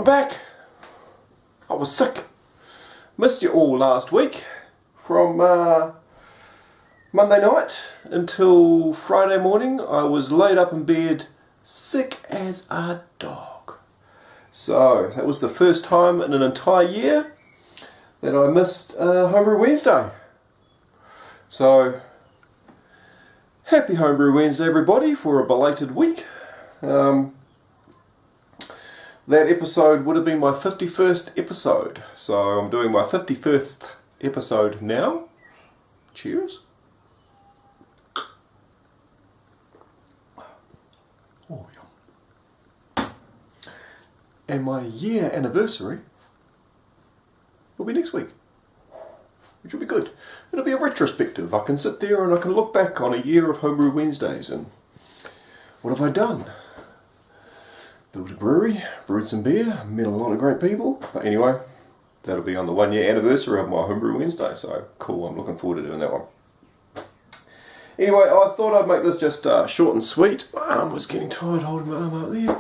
back. I was sick. Missed you all last week. From Monday night until Friday morning, I was laid up in bed, sick as a dog. So that was the first time in an entire year that I missed Homebrew Wednesday. So happy Homebrew Wednesday, everybody, for a belated week. That episode would have been my 51st episode, so I'm doing my 51st episode now. Cheers. Oh, yum. And my year anniversary will be next week, which will be good. It'll be a retrospective. I can sit there and I can look back on a year of Homebrew Wednesdays and what have I done? Built a brewery, brewed some beer, met a lot of great people. But anyway, that'll be on the 1 year anniversary of my Homebrew Wednesday, so cool, I'm looking forward to doing that one. Anyway, I thought I'd make this just short and sweet. My arm was getting tired holding my arm up there.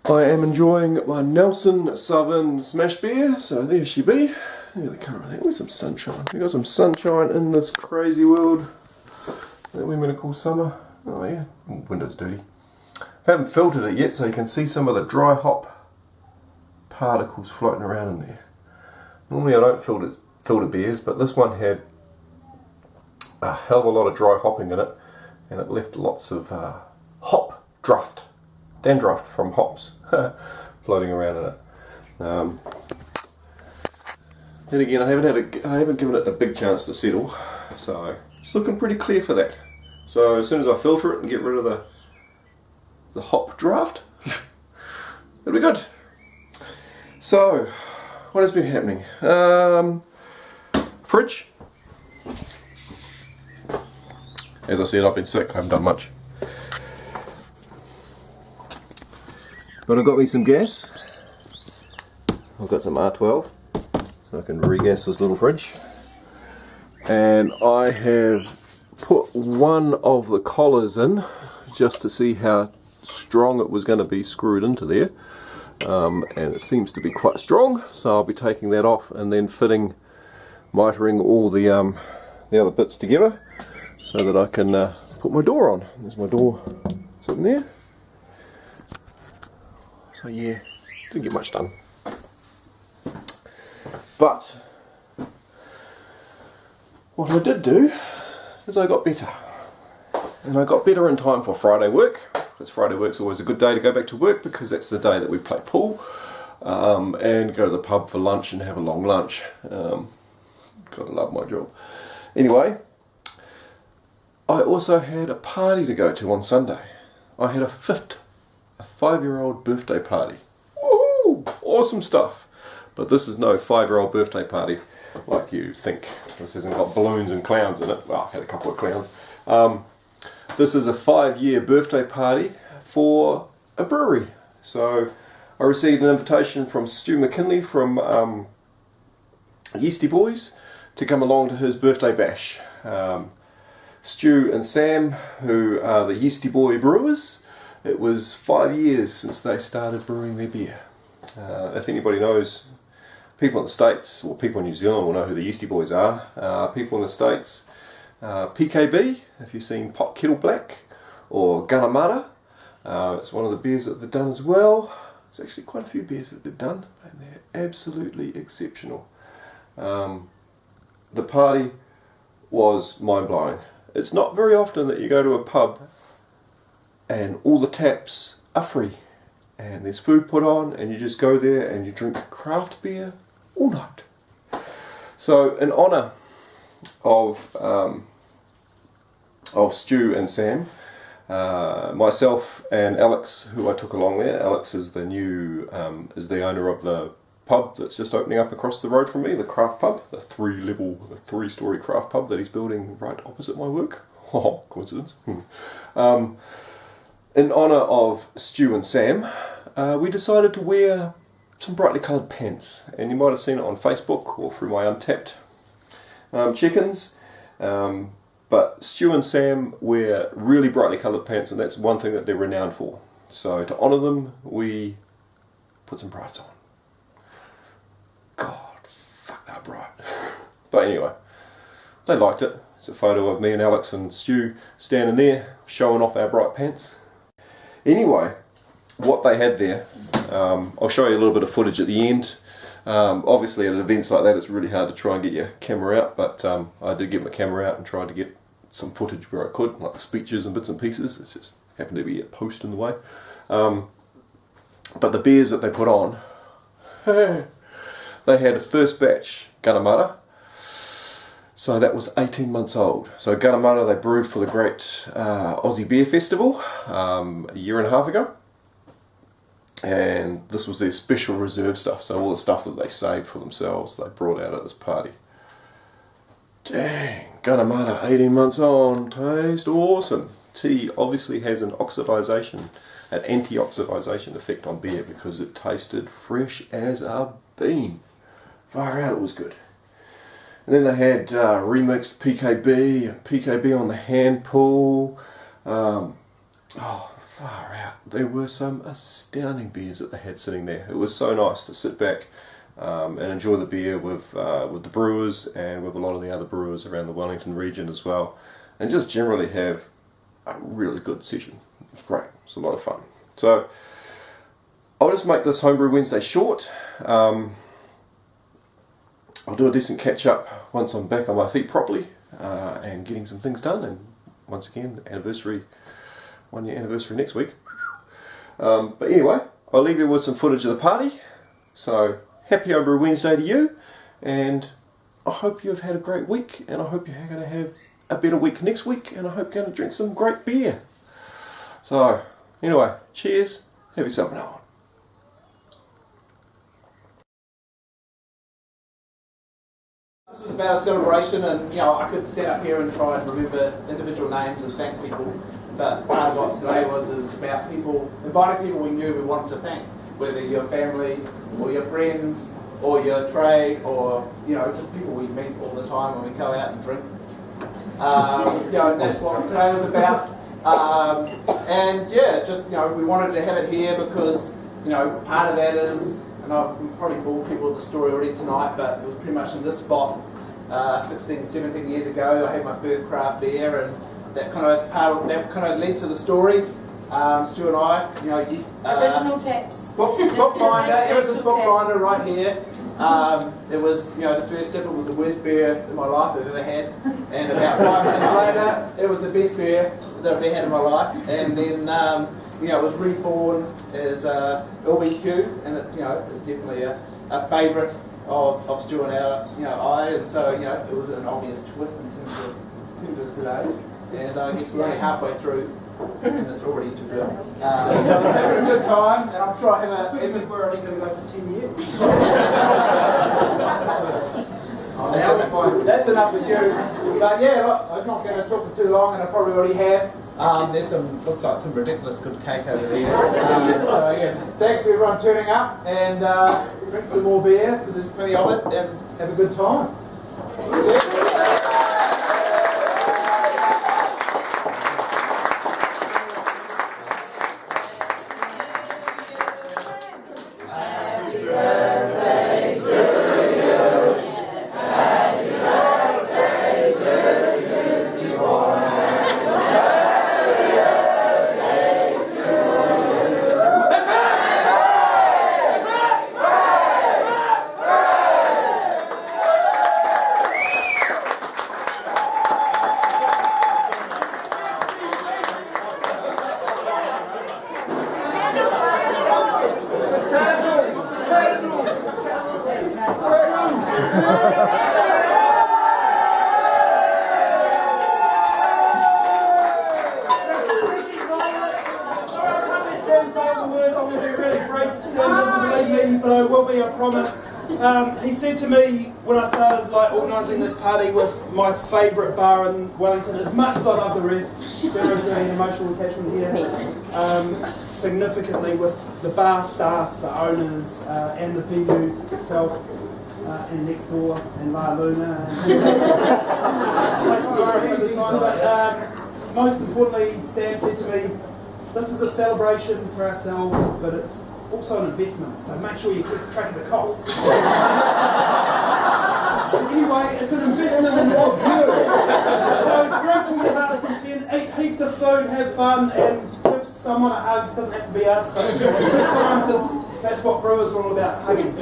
I am enjoying my Nelson Southern Smash Beer, so there she be. Yeah, the colour of that. Where's some sunshine? We got some sunshine in this crazy world that we're going to call summer. Oh yeah, window's dirty. Haven't filtered it yet, so you can see some of the dry hop particles floating around in there. Normally I don't filter beers, but this one had a hell of a lot of dry hopping in it, and it left lots of hop draft, dandruff from hops floating around in it. Then again, I haven't given it a big chance to settle, so it's looking pretty clear for that. So as soon as I filter it and get rid of the hop draft, it'll be good. So, what has been happening? Fridge. As I said, I've been sick, I haven't done much. But I've got me some gas. I've got some R12, so I can regas this little fridge. And I have put one of the collars in, just to see how strong it was going to be screwed into there, and it seems to be quite strong, so I'll be taking that off and then mitering all the other bits together so that I can put my door on. There's my door sitting there. So yeah, didn't get much done, but what I did do is I got better. And I got better in time for Friday work, because Friday work's always a good day to go back to work, because that's the day that we play pool and go to the pub for lunch and have a long lunch. Gotta love my job. Anyway, I also had a party to go to on Sunday. I had a 5-year-old birthday party. Woohoo! Awesome stuff. But this is no 5-year-old birthday party like you think. This hasn't got balloons and clowns in it. Well, I had a couple of clowns. This is a 5-year birthday party for a brewery. So I received an invitation from Stu McKinley from Yeastie Boys to come along to his birthday bash. Stu and Sam, who are the Yeastie Boy brewers, it was 5 years since they started brewing their beer. If anybody knows, people in the States, or people in New Zealand will know who the Yeastie Boys are. People in the States, PKB, if you've seen Pot Kettle Black, or Gunnamata, it's one of the beers that they've done as well. There's actually quite a few beers that they've done, and they're absolutely exceptional. The party was mind-blowing. It's not very often that you go to a pub and all the taps are free, and there's food put on, and you just go there and you drink craft beer all night. So in honour of Stu and Sam, myself and Alex, who I took along there. Alex is the owner of the pub that's just opening up across the road from me, the craft pub, the 3-story craft pub that he's building right opposite my work. Oh, coincidence. In honour of Stu and Sam, we decided to wear some brightly coloured pants, and you might have seen it on Facebook or through my Untapped check-ins. But Stu and Sam wear really brightly coloured pants, and that's one thing that they're renowned for. So to honour them, we put some brights on. God, fuck, they're bright. But anyway, they liked it. It's a photo of me and Alex and Stu standing there, showing off our bright pants. Anyway, what they had there, I'll show you a little bit of footage at the end. Obviously at events like that it's really hard to try and get your camera out, but I did get my camera out and tried to get some footage where I could, like speeches and bits and pieces. It just happened to be a post in the way. But the beers that they put on, they had a first batch Gunnamatta, so that was 18 months old. So Gunnamatta they brewed for the great Aussie Beer Festival a year and a half ago. And this was their special reserve stuff, so all the stuff that they saved for themselves they brought out at this party. Dang, Gunnamatta 18 months on, taste awesome. Tea obviously has an anti-oxidization effect on beer because it tasted fresh as a bean. Far out, it was good. And then they had remixed PKB and PKB on the hand pull. Far out. There were some astounding beers that they had sitting there. It was so nice to sit back and enjoy the beer with the brewers and with a lot of the other brewers around the Wellington region as well, and just generally have a really good session. It was great. It was a lot of fun. So I'll just make this Homebrew Wednesday short. I'll do a decent catch up once I'm back on my feet properly and getting some things done. And once again, anniversary. 1 year anniversary next week. But anyway, I'll leave you with some footage of the party. So, happy Homebrew Wednesday to you, and I hope you've had a great week, and I hope you're going to have a better week next week, and I hope you're going to drink some great beer. So, anyway, cheers, have yourself an hour. This was about a celebration, and I could stand up here and try and remember individual names and thank people. But part of what today was about people, inviting people we knew we wanted to thank, whether your family or your friends or your trade or just people we meet all the time when we go out and drink. That's what today was about. We wanted to have it here because part of that is, and I've probably bored people with the story already tonight, but it was pretty much in this spot 16, 17 years ago. I had my first craft beer, and that kind of led to the story. Stu and I, original taps. Bookbinder. It was a bookbinder right here. It was, the first sip. It was the worst beer in my life I've ever had, and about 5 minutes later, it was the best beer that I've ever had in my life. And then, it was reborn as LBQ, and it's definitely a favourite of Stu and I. And so it was an obvious twist in terms of today. And I guess we're only halfway through, and it's already too good. Having a good time, and I'm sure I think we're only going to go for 10 years. That's enough for you. But I'm not going to talk for too long, and I probably already have. There's looks like some ridiculous good cake over there. Thanks for everyone turning up, and drink some more beer, because there's plenty of it, and have a good time. He said to me when I started organising this party with my favourite bar in Wellington, as much as I love the rest, there is an emotional attachment here, significantly with the bar staff, the owners, and the venue itself, and next door, and La Luna. Most importantly, Sam said to me, this is a celebration for ourselves, but it's also an investment, so make sure you keep track of the costs. Anyway, it's an investment in your view. So drink till your heart's content, eat heaps of food, have fun, and give someone a hug. It doesn't have to be us, but give someone, because that's what brewers are all about, hugging.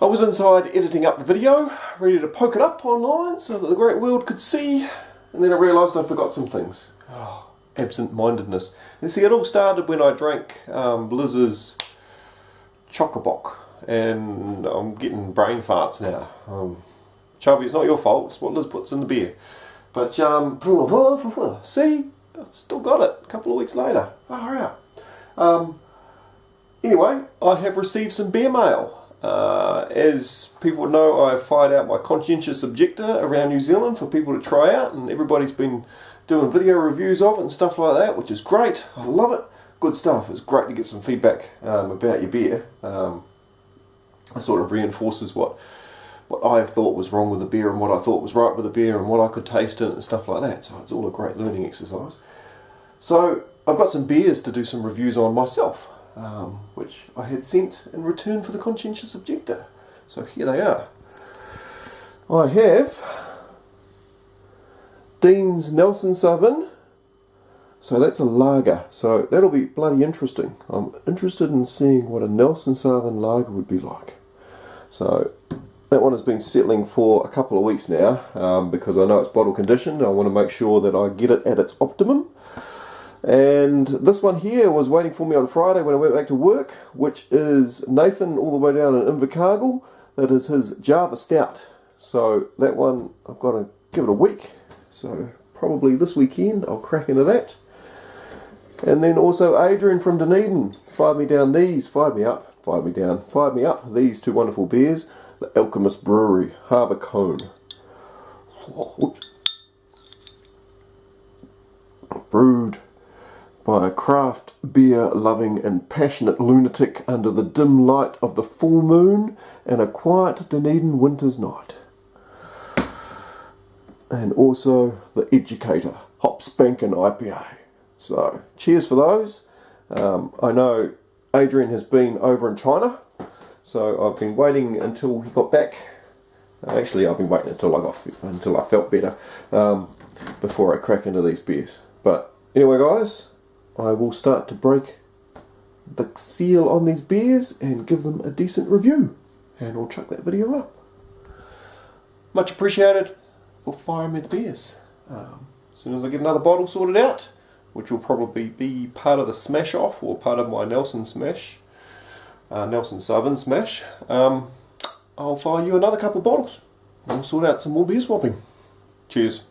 I was inside editing up the video, ready to poke it up online so that the great world could see, and then I realised I forgot some things. Oh, absent-mindedness. You see, it all started when I drank Liz's Chocobock, and I'm getting brain farts now. Chubby, it's not your fault, it's what Liz puts in the beer. But, see, I've still got it a couple of weeks later. Far out. Anyway, I have received some beer mail. As people know, I fired out my conscientious objector around New Zealand for people to try out, and everybody's been doing video reviews of it and stuff like that, which is great. I love it. Good stuff. It's great to get some feedback about your beer. It sort of reinforces what I thought was wrong with the beer and what I thought was right with the beer and what I could taste in it and stuff like that. So it's all a great learning exercise. So I've got some beers to do some reviews on myself. Which I had sent in return for the conscientious objector. So here they are. I have Dean's Nelson Southern. So that's a lager. So that'll be bloody interesting. I'm interested in seeing what a Nelson Southern lager would be like. So that one has been settling for a couple of weeks now because I know it's bottle conditioned. I want to make sure that I get it at its optimum. And this one here was waiting for me on Friday when I went back to work, which is Nathan all the way down in Invercargill. That is his Java Stout. So that one I've got to give it a week. So probably this weekend I'll crack into that. And then also Adrian from Dunedin fired me up these two wonderful beers. The Alchemist Brewery Harbour Cone. Brewed by a craft beer loving and passionate lunatic under the dim light of the full moon and a quiet Dunedin winter's night. And also the Educator Hop Spankin' IPA. So cheers for those. I know Adrian has been over in China, so I've been waiting until he got back. Actually, I've been waiting until I felt better before I crack into these beers. But anyway, guys, I will start to break the seal on these beers and give them a decent review. And we'll chuck that video up. Much appreciated for firing me the beers. As soon as I get another bottle sorted out, which will probably be part of the smash off or part of my Nelson Southern smash, I'll fire you another couple of bottles. We'll sort out some more beer swapping. Cheers.